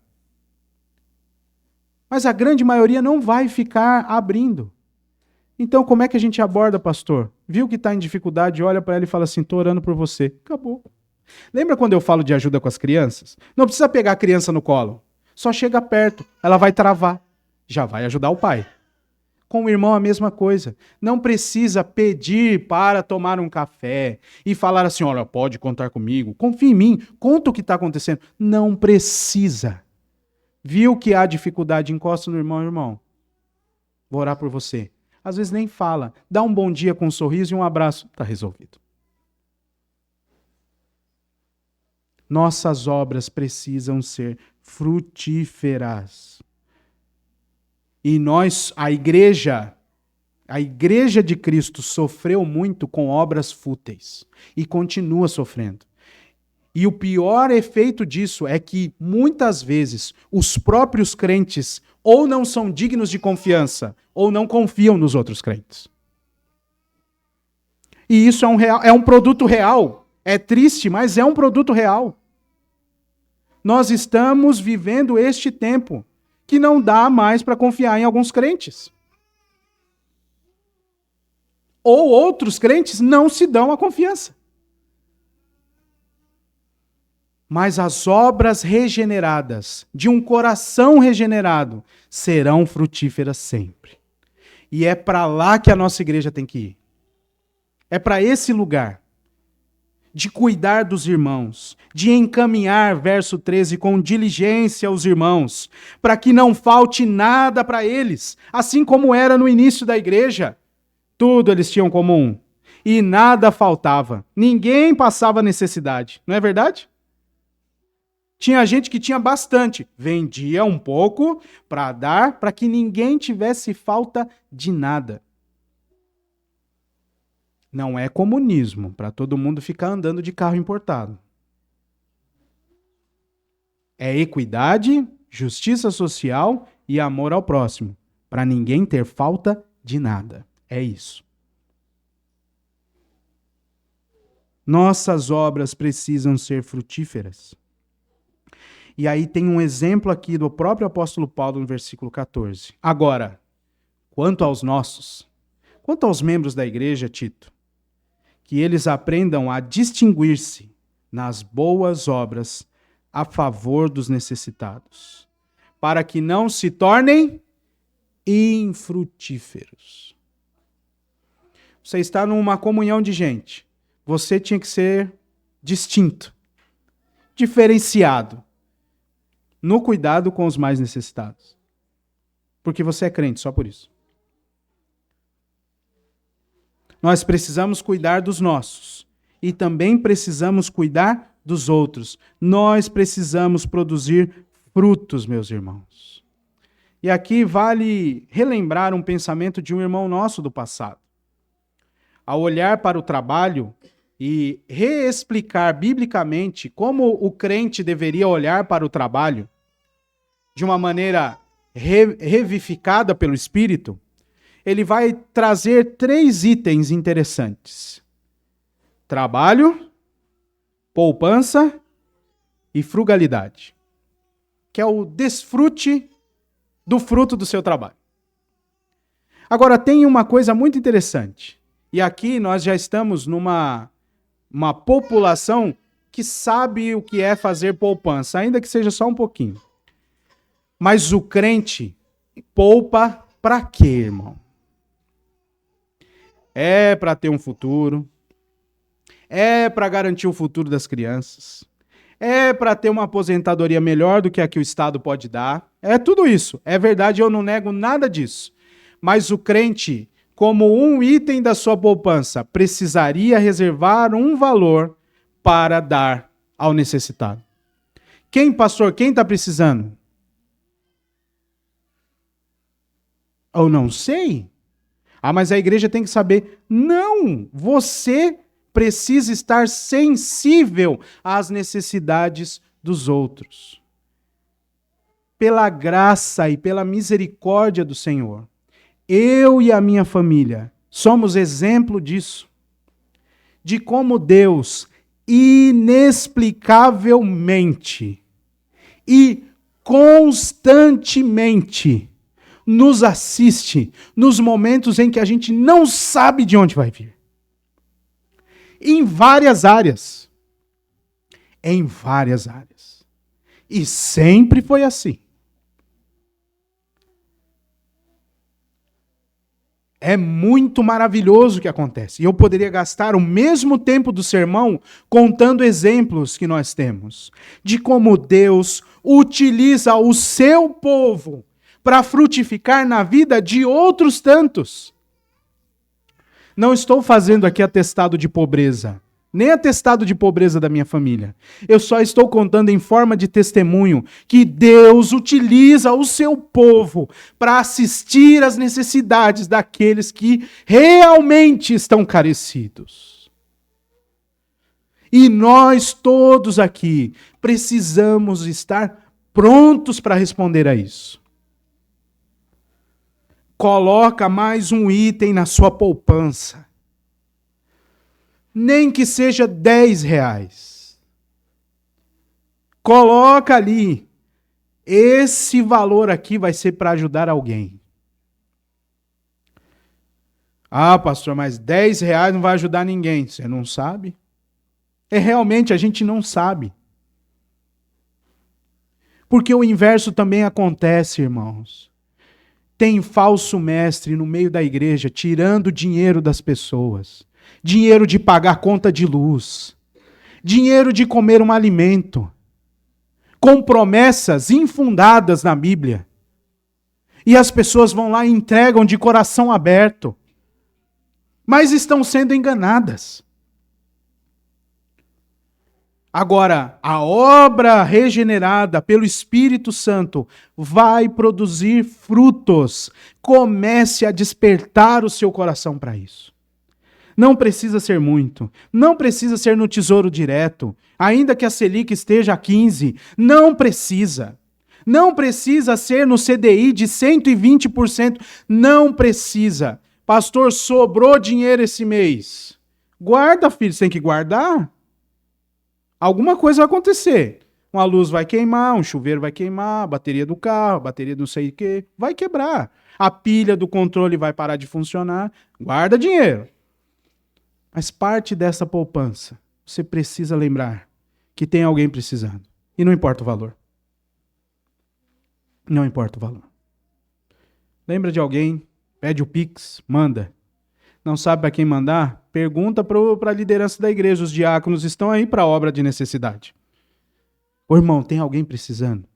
Mas a grande maioria não vai ficar abrindo. Então, como é que a gente aborda, pastor? Viu que está em dificuldade, olha para ela e fala assim, estou orando por você. Acabou. Lembra quando eu falo de ajuda com as crianças? Não precisa pegar a criança no colo. Só chega perto, ela vai travar. Já vai ajudar o pai. Com o irmão a mesma coisa. Não precisa pedir para tomar um café e falar assim, olha, pode contar comigo, confia em mim, conta o que está acontecendo. Não precisa. Viu que há dificuldade, encosta no irmão. Vou orar por você. Às vezes nem fala. Dá um bom dia com um sorriso e um abraço. Está resolvido. Nossas obras precisam ser frutíferas. E nós, a igreja de Cristo sofreu muito com obras fúteis. E continua sofrendo. E o pior efeito disso é que, muitas vezes, os próprios crentes ou não são dignos de confiança, ou não confiam nos outros crentes. E isso é um produto real. É triste, mas é um produto real. Nós estamos vivendo este tempo que não dá mais para confiar em alguns crentes. Ou outros crentes não se dão a confiança. Mas as obras regeneradas, de um coração regenerado, serão frutíferas sempre. E é para lá que a nossa igreja tem que ir. É para esse lugar. De cuidar dos irmãos, de encaminhar, verso 13, com diligência os irmãos, para que não falte nada para eles, assim como era no início da igreja. Tudo eles tinham comum. E nada faltava. Ninguém passava necessidade. Não é verdade? Tinha gente que tinha bastante, vendia um pouco para dar, para que ninguém tivesse falta de nada. Não é comunismo, para todo mundo ficar andando de carro importado. É equidade, justiça social e amor ao próximo, para ninguém ter falta de nada. É isso. Nossas obras precisam ser frutíferas. E aí tem um exemplo aqui do próprio apóstolo Paulo no versículo 14. Agora, quanto aos membros da igreja, Tito, que eles aprendam a distinguir-se nas boas obras a favor dos necessitados, para que não se tornem infrutíferos. Você está numa comunhão de gente. Você tinha que ser distinto, diferenciado, no cuidado com os mais necessitados. Porque você é crente, só por isso. Nós precisamos cuidar dos nossos. E também precisamos cuidar dos outros. Nós precisamos produzir frutos, meus irmãos. E aqui vale relembrar um pensamento de um irmão nosso do passado. Ao olhar para o trabalho e reexplicar biblicamente como o crente deveria olhar para o trabalho, de uma maneira revivificada pelo Espírito, ele vai trazer 3 itens interessantes: trabalho, poupança e frugalidade, que é o desfrute do fruto do seu trabalho. Agora, tem uma coisa muito interessante, e aqui nós já estamos numa população que sabe o que é fazer poupança, ainda que seja só um pouquinho. Mas o crente poupa para quê, irmão? É para ter um futuro, é para garantir o futuro das crianças, é para ter uma aposentadoria melhor do que a que o Estado pode dar. É tudo isso. É verdade, eu não nego nada disso. Mas o crente, como um item da sua poupança, precisaria reservar um valor para dar ao necessitado. Quem, pastor? Quem está precisando? Eu não sei. Ah, mas a igreja tem que saber. Não! Você precisa estar sensível às necessidades dos outros. Pela graça e pela misericórdia do Senhor, eu e a minha família somos exemplo disso. De como Deus inexplicavelmente e constantemente nos assiste nos momentos em que a gente não sabe de onde vai vir. Em várias áreas. Em várias áreas. E sempre foi assim. É muito maravilhoso o que acontece. E eu poderia gastar o mesmo tempo do sermão contando exemplos que nós temos de como Deus utiliza o seu povo para frutificar na vida de outros tantos. Não estou fazendo aqui atestado de pobreza, nem atestado de pobreza da minha família. Eu só estou contando em forma de testemunho que Deus utiliza o seu povo para assistir às necessidades daqueles que realmente estão carecidos. E nós todos aqui precisamos estar prontos para responder a isso. Coloca mais um item na sua poupança. Nem que seja R$10. Coloca ali. Esse valor aqui vai ser para ajudar alguém. Ah, pastor, mas R$10 não vai ajudar ninguém. Você não sabe? Realmente a gente não sabe. Porque o inverso também acontece, irmãos. Tem falso mestre no meio da igreja, tirando dinheiro das pessoas. Dinheiro de pagar conta de luz. Dinheiro de comer um alimento. Com promessas infundadas na Bíblia. E as pessoas vão lá e entregam de coração aberto. Mas estão sendo enganadas. Agora, a obra regenerada pelo Espírito Santo vai produzir frutos. Comece a despertar o seu coração para isso. Não precisa ser muito. Não precisa ser no Tesouro Direto. Ainda que a Selic esteja a 15. Não precisa. Não precisa ser no CDI de 120%. Não precisa. Pastor, sobrou dinheiro esse mês. Guarda, filho, você tem que guardar. Alguma coisa vai acontecer. Uma luz vai queimar, um chuveiro vai queimar, a bateria do carro, a bateria do não sei o quê, vai quebrar. A pilha do controle vai parar de funcionar. Guarda dinheiro. Mas parte dessa poupança, você precisa lembrar que tem alguém precisando. E não importa o valor. Não importa o valor. Lembra de alguém, pede o Pix, manda. Não sabe para quem mandar? Pergunta para a liderança da igreja. Os diáconos estão aí para a obra de necessidade. Ô irmão, tem alguém precisando?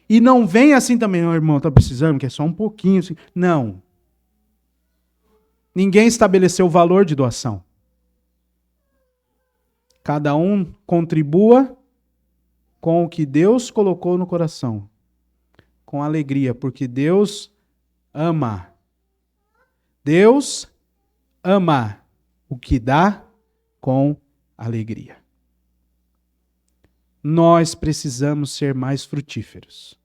E não vem assim também, ô irmão, está precisando, que é só um pouquinho. Assim. Não. Ninguém estabeleceu o valor de doação. Cada um contribua com o que Deus colocou no coração. Com alegria, porque Deus ama. Deus ama o que dá com alegria. Nós precisamos ser mais frutíferos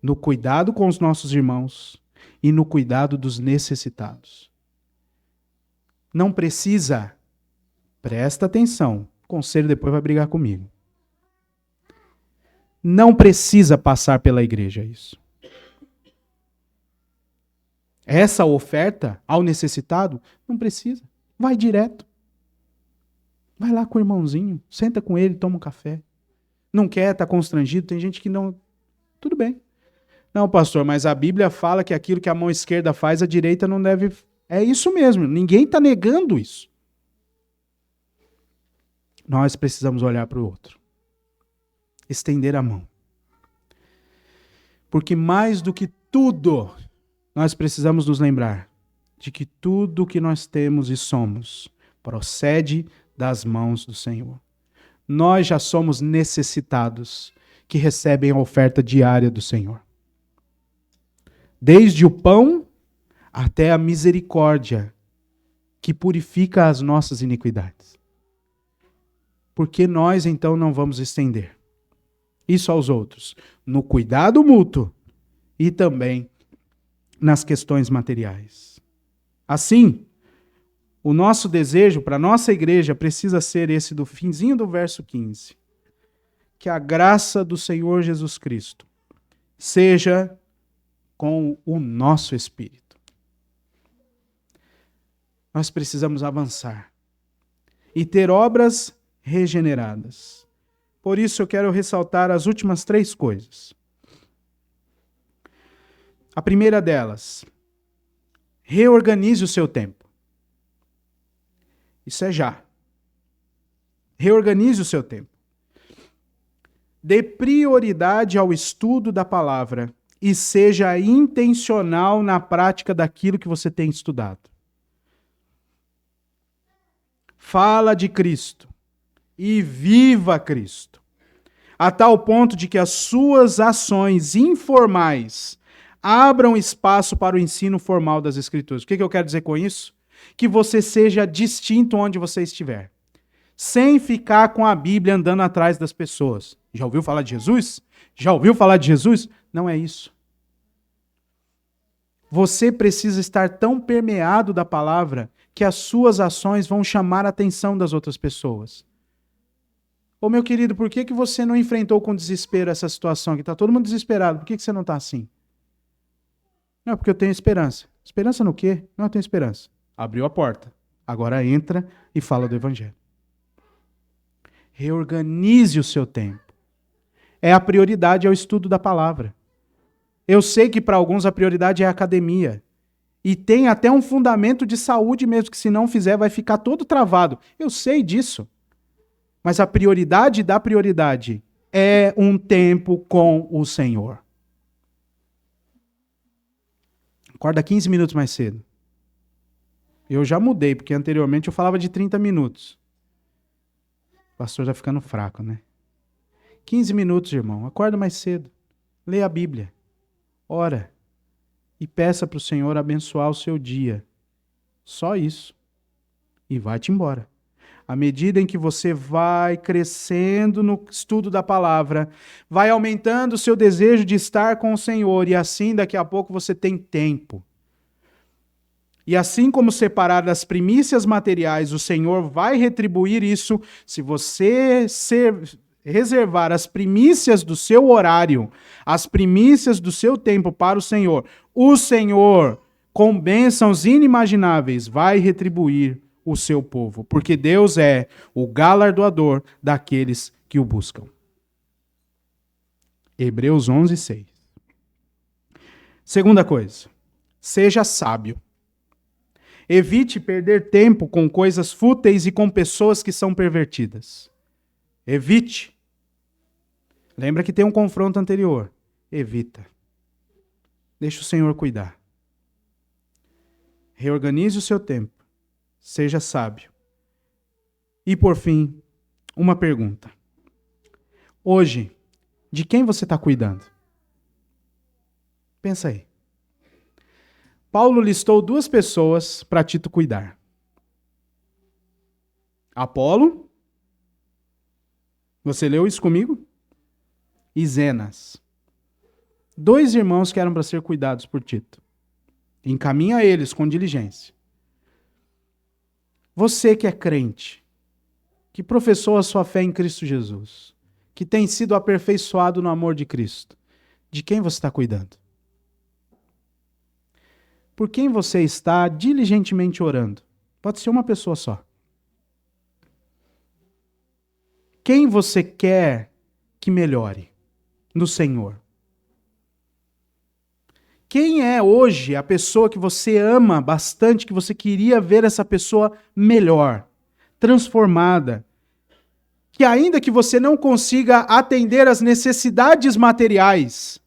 no cuidado com os nossos irmãos e no cuidado dos necessitados. Não precisa, presta atenção, o conselho depois vai brigar comigo. Não precisa passar pela igreja isso. Essa oferta ao necessitado, não precisa. Vai direto. Vai lá com o irmãozinho, senta com ele, toma um café. Não quer, está constrangido, tem gente que não... Tudo bem. Não, pastor, mas a Bíblia fala que aquilo que a mão esquerda faz, a direita não deve... É isso mesmo, ninguém está negando isso. Nós precisamos olhar para o outro. Estender a mão. Porque mais do que tudo... Nós precisamos nos lembrar de que tudo que nós temos e somos procede das mãos do Senhor. Nós já somos necessitados que recebem a oferta diária do Senhor. Desde o pão até a misericórdia que purifica as nossas iniquidades. Por que nós então não vamos estender isso aos outros? No cuidado mútuo e também nas questões materiais. Assim, o nosso desejo para a nossa igreja precisa ser esse do finzinho do verso 15. Que a graça do Senhor Jesus Cristo seja com o nosso espírito. Nós precisamos avançar e ter obras regeneradas. Por isso eu quero ressaltar as últimas 3 coisas. A primeira delas, reorganize o seu tempo. Isso é já. Reorganize o seu tempo. Dê prioridade ao estudo da palavra e seja intencional na prática daquilo que você tem estudado. Fala de Cristo e viva Cristo, a tal ponto de que as suas ações informais abram espaço para o ensino formal das Escrituras. O que eu quero dizer com isso? Que você seja distinto onde você estiver, sem ficar com a Bíblia andando atrás das pessoas. Já ouviu falar de Jesus? Já ouviu falar de Jesus? Não é isso. Você precisa estar tão permeado da palavra que as suas ações vão chamar a atenção das outras pessoas. Ô meu querido, por que você não enfrentou com desespero essa situação aqui? Está todo mundo desesperado. Por que você não está assim? Não, porque eu tenho esperança. Esperança no quê? Não, eu tenho esperança. Abriu a porta. Agora entra e fala do Evangelho. Reorganize o seu tempo. É a prioridade, é o estudo da palavra. Eu sei que para alguns a prioridade é a academia. E tem até um fundamento de saúde mesmo, que se não fizer vai ficar todo travado. Eu sei disso. Mas a prioridade da prioridade é um tempo com o Senhor. Acorda 15 minutos mais cedo. Eu já mudei, porque anteriormente eu falava de 30 minutos. O pastor já ficando fraco, né? 15 minutos, irmão. Acorda mais cedo. Leia a Bíblia. Ora. E peça para o Senhor abençoar o seu dia. Só isso. E vai-te embora. À medida em que você vai crescendo no estudo da palavra, vai aumentando o seu desejo de estar com o Senhor, e assim daqui a pouco você tem tempo. E assim como separar das primícias materiais, o Senhor vai retribuir isso se você reservar as primícias do seu horário, as primícias do seu tempo para o Senhor. O Senhor, com bênçãos inimagináveis, vai retribuir o seu povo, porque Deus é o galardoador daqueles que o buscam. Hebreus 11:6. Segunda coisa, seja sábio. Evite perder tempo com coisas fúteis e com pessoas que são pervertidas. Evite. Lembra que tem um confronto anterior. Evita. Deixa o Senhor cuidar. Reorganize o seu tempo. Seja sábio. E por fim, uma pergunta. Hoje, de quem você está cuidando? Pensa aí. Paulo listou 2 pessoas para Tito cuidar. Apolo. Você leu isso comigo? E Zenas. 2 irmãos que eram para ser cuidados por Tito. Encaminha eles com diligência. Você que é crente, que professou a sua fé em Cristo Jesus, que tem sido aperfeiçoado no amor de Cristo, de quem você está cuidando? Por quem você está diligentemente orando? Pode ser uma pessoa só. Quem você quer que melhore no Senhor? Quem é hoje a pessoa que você ama bastante, que você queria ver essa pessoa melhor, transformada? Que ainda que você não consiga atender às necessidades materiais,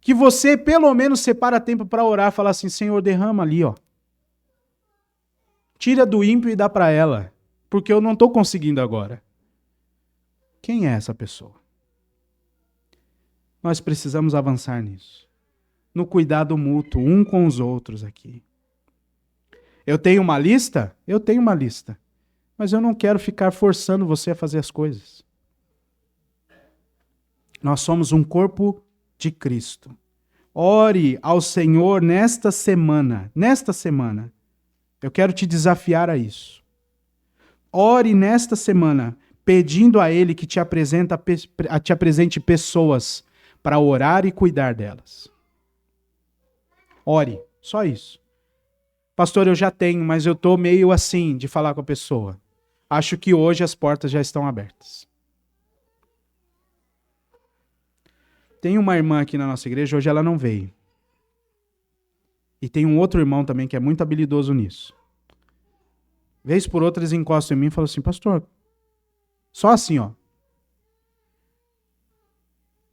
que você pelo menos separa tempo para orar, falar assim, Senhor, derrama ali, ó. Tira do ímpio e dá para ela, porque eu não estou conseguindo agora. Quem é essa pessoa? Nós precisamos avançar nisso. No cuidado mútuo, um com os outros aqui. Eu tenho uma lista? Eu tenho uma lista. Mas eu não quero ficar forçando você a fazer as coisas. Nós somos um corpo de Cristo. Ore ao Senhor nesta semana. Nesta semana. Eu quero te desafiar a isso. Ore nesta semana, pedindo a Ele que te apresente pessoas para orar e cuidar delas. Ore, só isso. Pastor, eu já tenho, mas eu estou meio assim de falar com a pessoa. Acho que hoje as portas já estão abertas. Tem uma irmã aqui na nossa igreja, hoje ela não veio. E tem um outro irmão também que é muito habilidoso nisso. Vez por outra eles encostam em mim e falam assim, pastor, só assim, ó.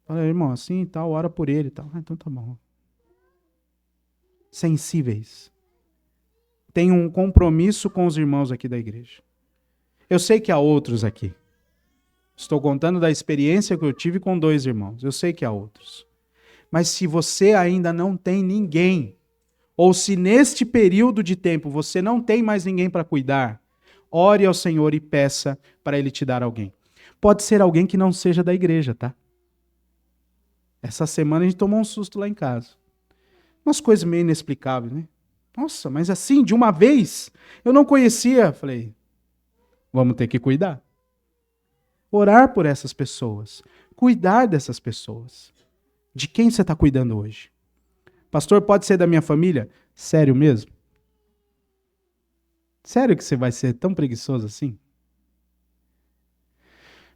Fala, irmão, assim e tal, ora por ele e tal. Ah, então tá bom. Sensíveis. Tem um compromisso com os irmãos aqui da igreja. Eu sei que há outros aqui. Estou contando da experiência que eu tive com 2 irmãos. Eu sei que há outros. Mas se você ainda não tem ninguém, ou se neste período de tempo você não tem mais ninguém para cuidar, ore ao Senhor e peça para Ele te dar alguém. Pode ser alguém que não seja da igreja, tá? Essa semana a gente tomou um susto lá em casa. Umas coisas meio inexplicáveis, né? Nossa, mas assim, de uma vez, eu não conhecia. Falei, vamos ter que cuidar. Orar por essas pessoas. Cuidar dessas pessoas. De quem você está cuidando hoje? Pastor, pode ser da minha família? Sério mesmo? Sério que você vai ser tão preguiçoso assim?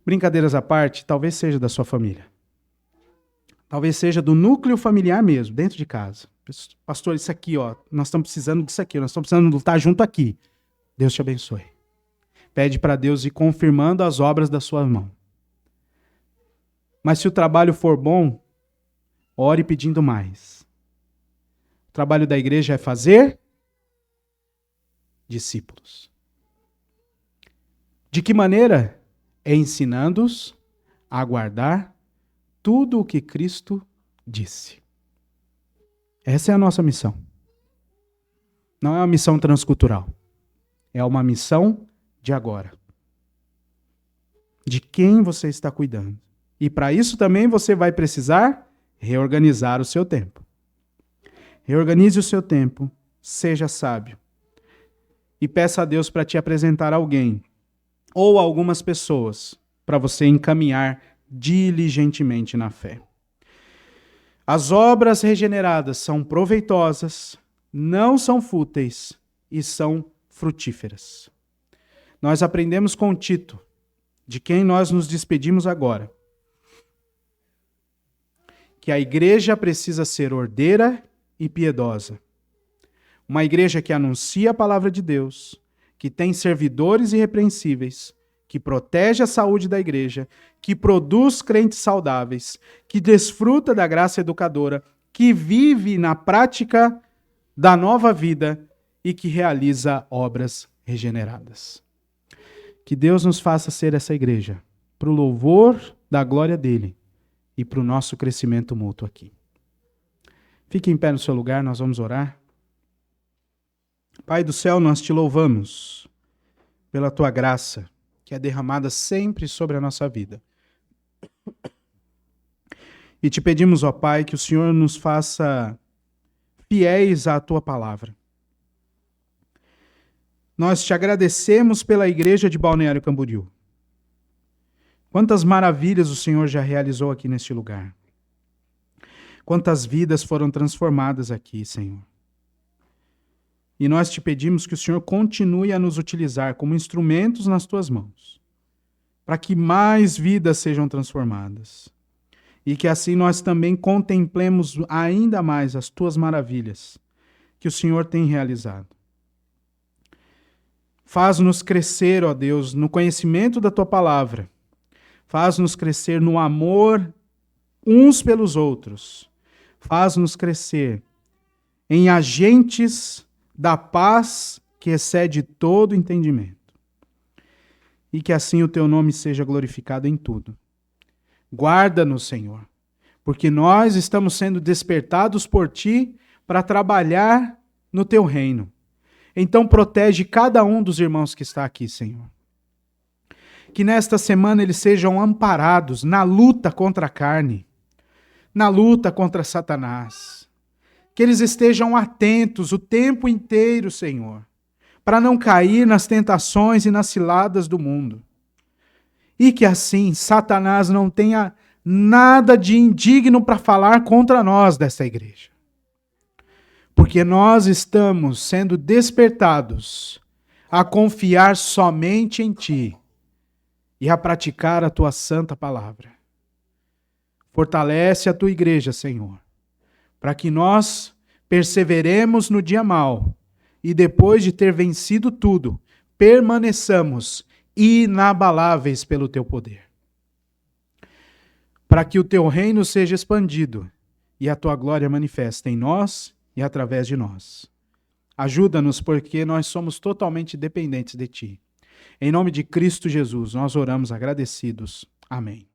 Brincadeiras à parte, talvez seja da sua família. Talvez seja do núcleo familiar mesmo, dentro de casa. Pastor, isso aqui, ó, nós estamos precisando disso aqui, nós estamos precisando lutar junto aqui. Deus te abençoe. Pede para Deus ir confirmando as obras da sua mão. Mas se o trabalho for bom, ore pedindo mais. O trabalho da igreja é fazer discípulos. De que maneira? Ensinando-os a guardar tudo o que Cristo disse. Essa é a nossa missão. Não é uma missão transcultural. É uma missão de agora. De quem você está cuidando. E para isso também você vai precisar reorganizar o seu tempo. Reorganize o seu tempo, seja sábio. E peça a Deus para te apresentar alguém ou algumas pessoas para você encaminhar diligentemente na fé. As obras regeneradas são proveitosas, não são fúteis e são frutíferas. Nós aprendemos com Tito, de quem nós nos despedimos agora, que a igreja precisa ser ordeira e piedosa. Uma igreja que anuncia a palavra de Deus, que tem servidores irrepreensíveis, que protege a saúde da igreja, que produz crentes saudáveis, que desfruta da graça educadora, que vive na prática da nova vida e que realiza obras regeneradas. Que Deus nos faça ser essa igreja, para o louvor da glória dele e para o nosso crescimento mútuo aqui. Fique em pé no seu lugar, nós vamos orar. Pai do céu, nós te louvamos pela tua graça, que é derramada sempre sobre a nossa vida. E te pedimos, ó Pai, que o Senhor nos faça fiéis à tua palavra. Nós te agradecemos pela igreja de Balneário Camboriú. Quantas maravilhas o Senhor já realizou aqui neste lugar. Quantas vidas foram transformadas aqui, Senhor. E nós te pedimos que o Senhor continue a nos utilizar como instrumentos nas tuas mãos, para que mais vidas sejam transformadas. E que assim nós também contemplemos ainda mais as tuas maravilhas que o Senhor tem realizado. Faz-nos crescer, ó Deus, no conhecimento da tua palavra. Faz-nos crescer no amor uns pelos outros. Faz-nos crescer em agentes da paz que excede todo entendimento. E que assim o teu nome seja glorificado em tudo. Guarda-nos, Senhor. porque nós estamos sendo despertados por Ti para trabalhar no Teu reino. Então protege cada um dos irmãos que está aqui, Senhor. Que nesta semana eles sejam amparados na luta contra a carne, na luta contra Satanás. Que eles estejam atentos o tempo inteiro, Senhor, para não cair nas tentações e nas ciladas do mundo. E que assim Satanás não tenha nada de indigno para falar contra nós desta igreja. Porque nós estamos sendo despertados a confiar somente em Ti e a praticar a Tua santa palavra. Fortalece a Tua igreja, Senhor, para que nós perseveremos no dia mau e depois de ter vencido tudo, permaneçamos inabaláveis pelo Teu poder. Para que o Teu reino seja expandido e a Tua glória manifesta em nós e através de nós. Ajuda-nos, porque nós somos totalmente dependentes de Ti. Em nome de Cristo Jesus, nós oramos agradecidos. Amém.